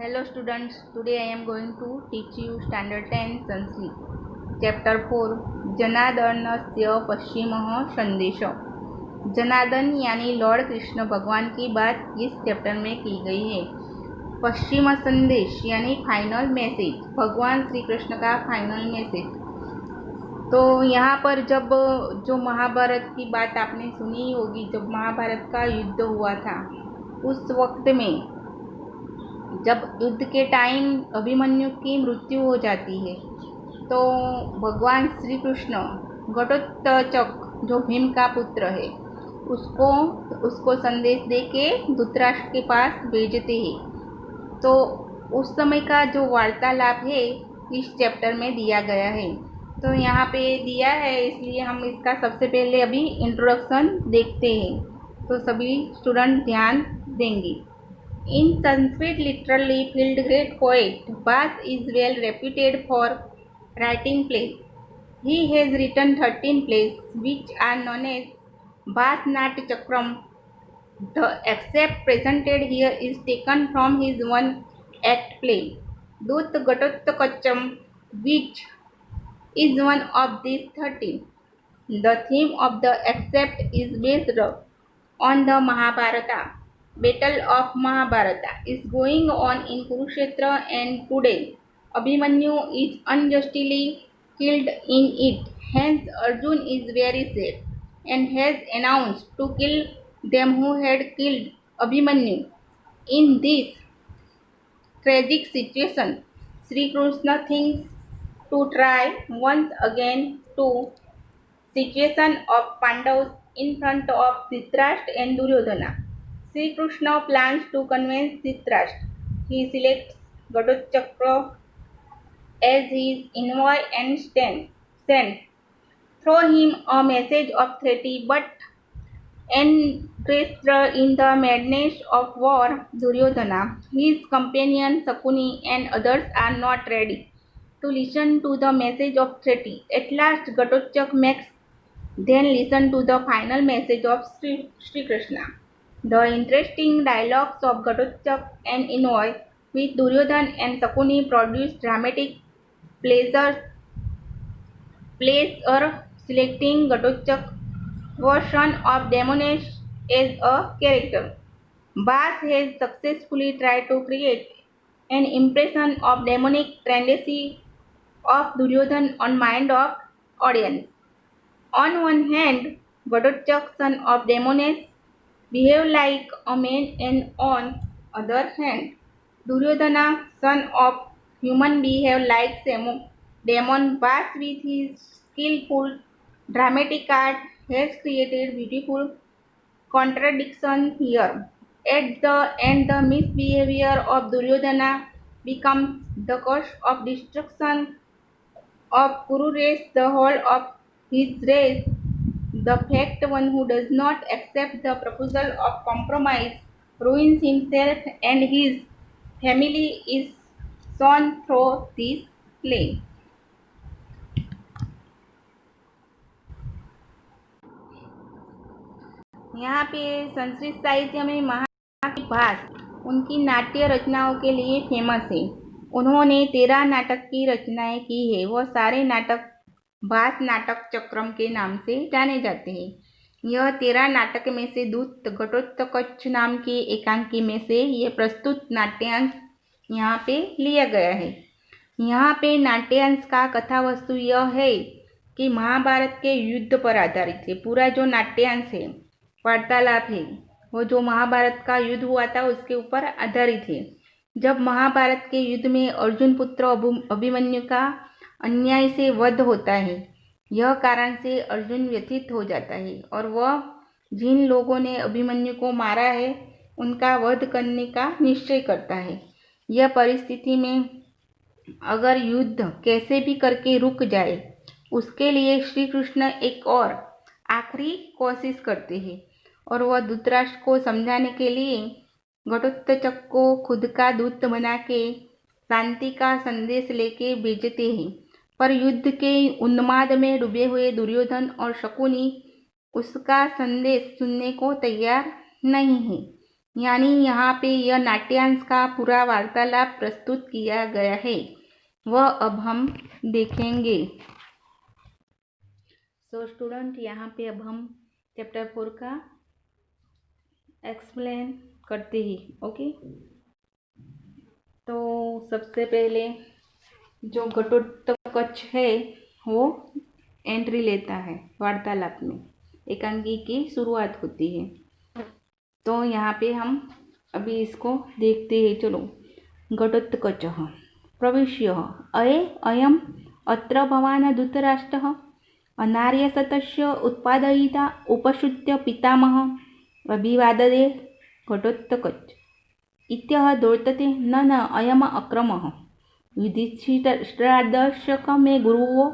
Hello students, today I am going to teach you Standard 10 Sanskrit. Chapter 4 जनार्दनस्य पश्चिमः संदेश। जनार्दन यानी Lord Krishna भगवान की बात इस चैप्टर में की गई है। पश्चिम संदेश यानी फाइनल मैसेज, भगवान श्री कृष्ण का फाइनल मैसेज। तो यहाँ पर जब जो महाभारत की बात आपने सुनी होगी, जब महाभारत का युद्ध हुआ था उस वक्त में जब युद्ध के टाइम अभिमन्यु की मृत्यु हो जाती है तो भगवान श्री कृष्ण घटोत्कच जो भीम का पुत्र है उसको संदेश दे के धृतराष्ट्र के पास भेजते हैं। तो उस समय का जो वार्तालाप है इस चैप्टर में दिया गया है। तो यहाँ पे दिया है, इसलिए हम इसका सबसे पहले अभी इंट्रोडक्शन देखते हैं। तो सभी स्टूडेंट ध्यान देंगे। In Sanskrit literally field great poet, Bas is well reputed for writing plays. He has written 13 plays which are known as Bas Nat Chakram. The excerpt presented here is taken from his one act play, Dut Gatottakacham, which is one of these 13. The theme of the excerpt is based on the Mahabharata. Battle of Mahabharata is going on in Kurukshetra and today Abhimanyu is unjustly killed in it. Hence Arjun is very sad and has announced to kill them who had killed Abhimanyu. In this tragic situation, Sri Krishna thinks to try once again to situation of Pandavas in front of Dhritarashtra and Duryodhana. Sri Krishna plans to convince Dhritarashtra. He selects Gatotchakra as his envoy and sends through him a message of treaty, but engrossed in the madness of war, Duryodhana, his companion Sakuni and others are not ready to listen to the message of treaty. At last, Gatotchak makes then listen to the final message of Sri Krishna. The interesting dialogues of Gatotchak and Envoy with Duryodhan and Sakuni produce dramatic pleasure or selecting Gatotchak version of Demonesh as a character. Bas has successfully tried to create an impression of demonic tendency of Duryodhan on mind of audience. On one hand, Gatotchak, son of Demones, behave like a man, and on other hand, Duryodhana, son of human, behave like demon. Bas with his skillful dramatic art has created beautiful contradiction here. At the end, the misbehavior of Duryodhana becomes the cause of destruction of Kuru race, the whole of his race. The fact one who does not accept the proposal of compromise ruins himself and his family is shown through this play. यहाँ पे संस्कृत साहित्य में महाकवि भास उनकी नाट्य रचनाओं के लिए फेमस है। उन्होंने 13 नाटक की रचनाएं की है। वह सारे नाटक भास नाटक चक्रम के नाम से जाने जाते हैं। यह 13 नाटक में से दूत घटोत्कच नाम के एकांकी में से ये प्रस्तुत नाट्यांश यहाँ पे लिया गया है। यहाँ पे नाट्यांश का कथा वस्तु यह है कि महाभारत के युद्ध पर आधारित है। पूरा जो नाट्यांश है, वार्तालाप है, वो जो महाभारत का युद्ध हुआ था उसके ऊपर आधारित है। जब महाभारत के युद्ध में अर्जुन पुत्र अभिमन्यु का अन्याय से वध होता है, यह कारण से अर्जुन व्यथित हो जाता है और वह जिन लोगों ने अभिमन्यु को मारा है उनका वध करने का निश्चय करता है। यह परिस्थिति में अगर युद्ध कैसे भी करके रुक जाए, उसके लिए श्री कृष्ण एक और आखिरी कोशिश करते हैं और वह धृतराष्ट्र को समझाने के लिए घटोत्कच को खुद का दूत बना के शांति का संदेश लेके भेजते हैं। पर युद्ध के उन्माद में डूबे हुए दुर्योधन और शकुनी उसका संदेश सुनने को तैयार नहीं है। यानी यहाँ पे यह नाट्यांश का पूरा वार्तालाप प्रस्तुत किया गया है, वह अब हम देखेंगे। सो स्टूडेंट, यहाँ पे अब हम चैप्टर 4 का एक्सप्लेन करते ही। ओके, तो सबसे पहले जो घटोत्कच है वो एंट्री लेता है वार्तालाप में, एकांकी की शुरुआत होती है। तो यहाँ पे हम अभी इसको देखते हैं। चलो, घटोत्कचः प्रविश्य अयम् अत्र भवान् धृतराष्ट्रः अनार्यसतस्य उत्पादयिता उपश्रुत्य पितामहः अभिवादते घटोत्कच इत्यः द्योतते न अयम् अक्रमः युधिष्ठिरादर्शक मे गुरुवो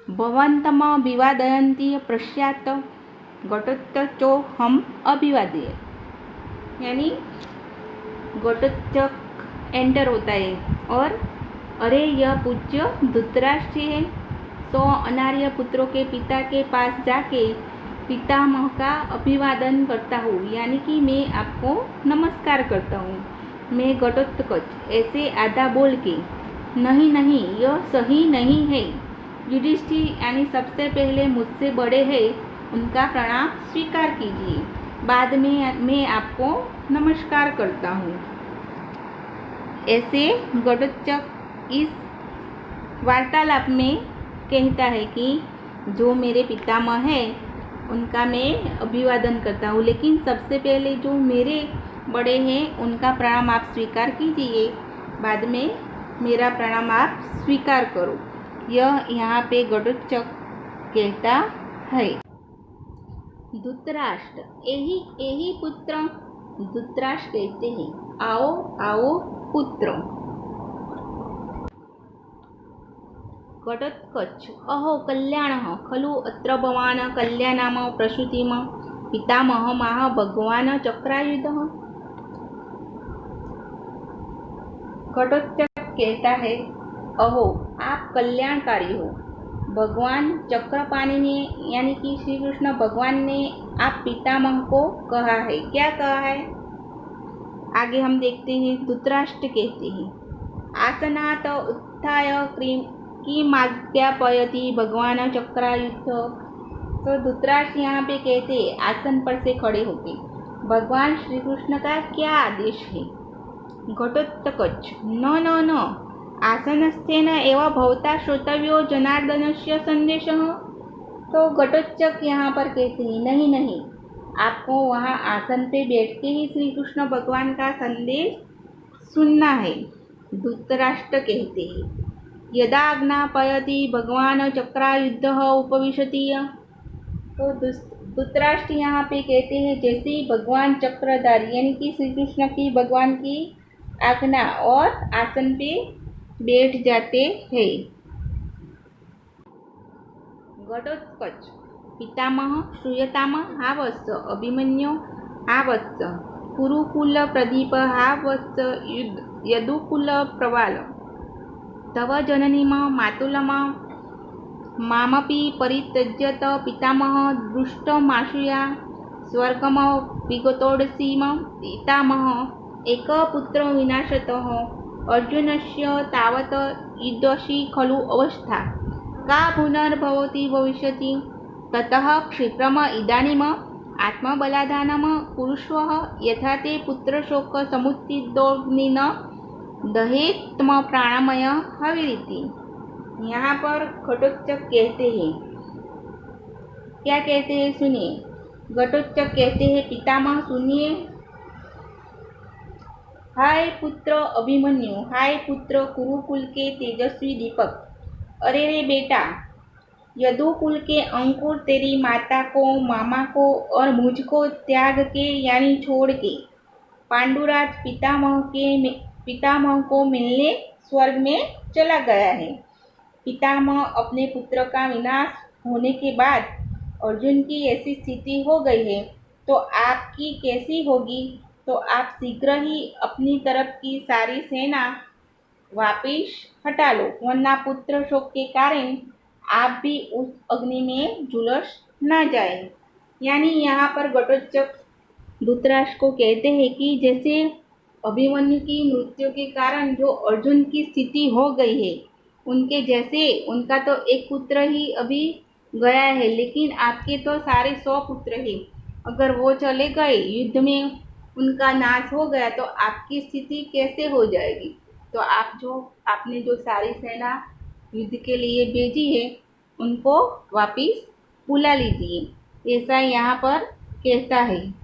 भवन्तम् विवादयन्ति पश्चात् घटोत्कचोऽहम् अभिवादये। यानी घटोत्कच एंटर होता है और अरे यह पूज्य धृतराष्ट्र है, तो अनार्य पुत्रों के पिता के पास जाके पितामह का अभिवादन करता हूँ, यानी कि मैं आपको नमस्कार करता हूँ। मैं घटोत्कच ऐसे आधा बोल के नहीं नहीं यह सही नहीं है, युधिष्ठिर यानी सबसे पहले मुझसे बड़े हैं, उनका प्रणाम स्वीकार कीजिए, बाद में मैं आपको नमस्कार करता हूँ। ऐसे घटोत्कच इस वार्तालाप में कहता है कि जो मेरे पितामह हैं उनका मैं अभिवादन करता हूँ, लेकिन सबसे पहले जो मेरे बड़े हैं उनका प्रणाम आप स्वीकार कीजिए, बाद में मेरा प्रणाम आप स्वीकार करो। यह यहाँ पे घटोत्कच कहता है। धृतराष्ट्र यही पुत्र धृतराष्ट्र कहते हैं, आओ आओ पुत्र। घटोत्कच अहो कल्याणः खलु अत्र भवान् कल्याणाम प्रसूतिम पितामहमाह भगवान् चक्रायुधः। घटोत्कच कहता है, अहो आप कल्याणकारी हो, भगवान चक्रपाणि ने यानी कि श्री कृष्ण भगवान ने आप पितामह को कहा है। क्या कहा है आगे हम देखते हैं। धृतराष्ट्र कहते हैं, आसनात् उत्थाय किमाज्ञापयति भगवान चक्रायुध। तो धृतराष्ट्र यहाँ पे कहते हैं आसन पर से खड़े होके भगवान श्री कृष्ण का क्या आदेश है। घटोत्कच न न न आसनस्थेन एव भवता श्रोतव्यो जनार्दनस्य संदेशः। तो घटोत्कच यहाँ पर कहते हैं नहीं नहीं, आपको वहाँ आसन पे बैठ के ही श्री कृष्ण भगवान का संदेश सुनना है। धृतराष्ट्र कहते हैं, यदा ज्ञापयति भगवान चक्रायुधः उपविशति। तो धृतराष्ट्र यहाँ पे कहते हैं जैसे ही भगवान चक्रधारी यानी कि श्री कृष्ण की भगवान की आज्ञा और आसन पे बैठ जाते हैं। घटोत्कच पितामह श्रूयताम हा वत्स अभिमन्यु हा वत्स कुरुकुल प्रदीप हा वत्स यदुकुल प्रवाल तव जननीम मातुलम मामपि परित्यज्यत पितामह दृष्टमाशुया स्वर्गम विगतोऽसीम पितामह एकपुत्र विनाशतः अर्जुनस्य तावत् ईदृशी खलु अवस्था का पुनर्भवति भविष्यति ततः क्षिप्रम इदानीम आत्मबलाधानं कुरुष्व यथा ते पुत्रशोक समुत्थितोऽग्निन दहेत्म प्राणमय हविरिति। यहाँ पर घटोत्कच कहते हैं, क्या कहते हैं सुनिए। घटोत्कच कहते हैं, पितामह सुनिए, हाय पुत्र अभिमन्यु, हाय पुत्र कुरुकुल के तेजस्वी दीपक, अरे रे बेटा यदुकुल के अंकुर तेरी माता को मामा को और मुझको त्याग के यानी छोड़ के पांडुराज पितामह को मिलने स्वर्ग में चला गया है। पितामह अपने पुत्र का विनाश होने के बाद अर्जुन की ऐसी स्थिति हो गई है तो आपकी कैसी होगी। तो आप शीघ्र ही अपनी तरफ की सारी सेना वापिस हटा लो, वरना पुत्र शोक के कारण आप भी उस अग्नि में झुलस न जाए। यानी यहाँ पर घटोत्कच धृतराष्ट्र को कहते हैं कि जैसे अभिमन्यु की मृत्यु के कारण जो अर्जुन की स्थिति हो गई है, उनके जैसे उनका तो एक पुत्र ही अभी गया है, लेकिन आपके तो सारे 100 पुत्र हैं। अगर वो चले गए, युद्ध में उनका नाश हो गया, तो आपकी स्थिति कैसे हो जाएगी। तो आपने जो सारी सेना युद्ध के लिए भेजी है, उनको वापिस बुला लीजिए, ऐसा यहाँ पर कहता है।